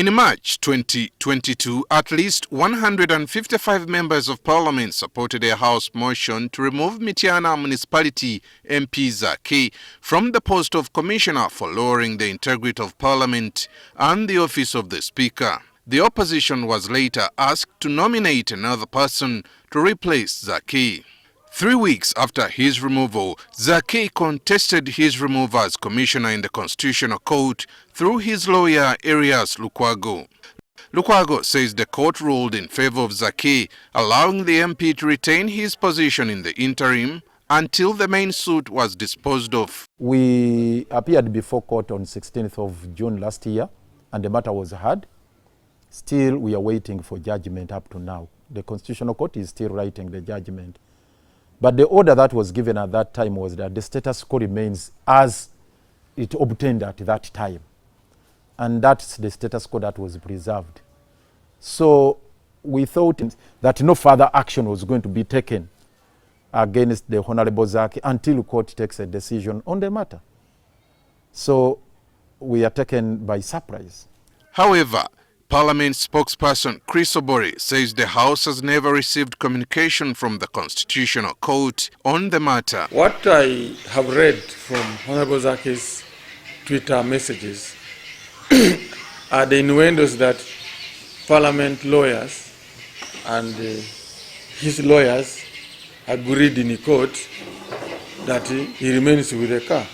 In March 2022, at least 155 members of parliament supported a House motion to remove Mityana Municipality MP Zaake from the post of Commissioner for Lowering the Integrity of Parliament and the office of the Speaker. The opposition was later asked to nominate another person to replace Zaake. 3 weeks after his removal, Zaake contested his removal as commissioner in the Constitutional Court through his lawyer Arias Lukwago. Lukwago says the court ruled in favor of Zaake, allowing the MP to retain his position in the interim until the main suit was disposed of. We appeared before court on 16th of June last year, and the matter was heard. Still, we are waiting for judgment up to now. The Constitutional Court is still writing the judgment. But the order that was given at that time was that the status quo remains as it obtained at that time. And that's the status quo that was preserved. So we thought that no further action was going to be taken against the Honorable Zaake until the court takes a decision on the matter. So we are taken by surprise. However, Parliament spokesperson Chris Obore says the House has never received communication from the Constitutional Court on the matter. What I have read from Honorable Zaake's Twitter messages are the innuendos that Parliament lawyers and his lawyers agreed in the court that he remains with the car.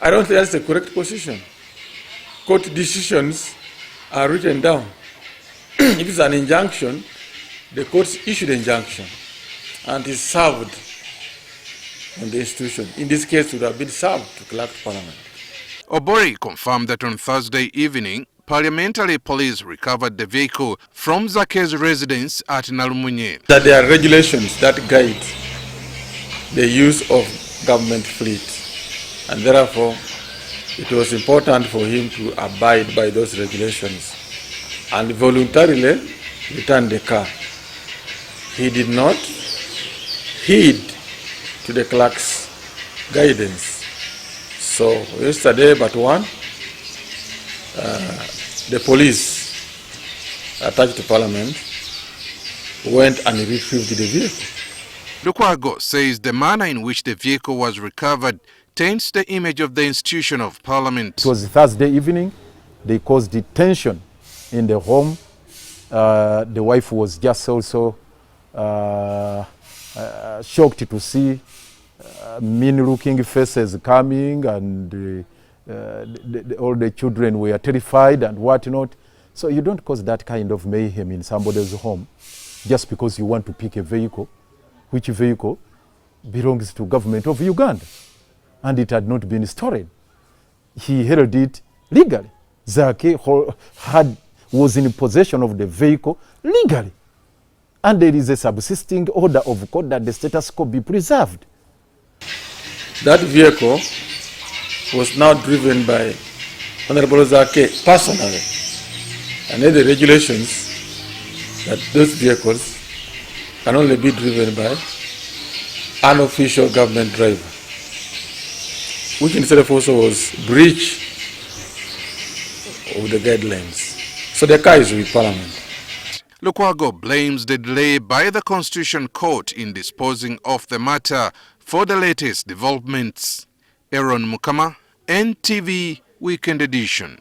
I don't think that's the correct position. Court decisions are written down. If it's an injunction, the courts issued an injunction and is served on the institution. In this case, it would have been served to clerk of Parliament. Obore confirmed that on Thursday evening, parliamentary police recovered the vehicle from Zaake's residence at Nalumunye. That there are regulations that guide the use of government fleet, and therefore it was important for him to abide by those regulations and voluntarily return the car. He did not heed to the clerk's guidance. So yesterday, but one, the police attached to Parliament went and retrieved the vehicle. Lukwago says the manner in which the vehicle was recovered taints the image of the institution of Parliament. It was Thursday evening. They caused tension in the home. The wife was just also shocked to see mean-looking faces coming, and all the children were terrified and whatnot. So you don't cause that kind of mayhem in somebody's home just because you want to pick a vehicle, which vehicle belongs to government of Uganda, and it had not been stolen. He held it legally. Zaake was in possession of the vehicle legally. And there is a subsisting order of court that the status quo be preserved. That vehicle was now driven by Honorable Zaake personally. And then the regulations that those vehicles can only be driven by an official government driver, which instead of also was breach of the guidelines. So the car is with Parliament. Lukwago blames the delay by the Constitution Court in disposing of the matter for the latest developments. Aaron Mukama, NTV Weekend Edition.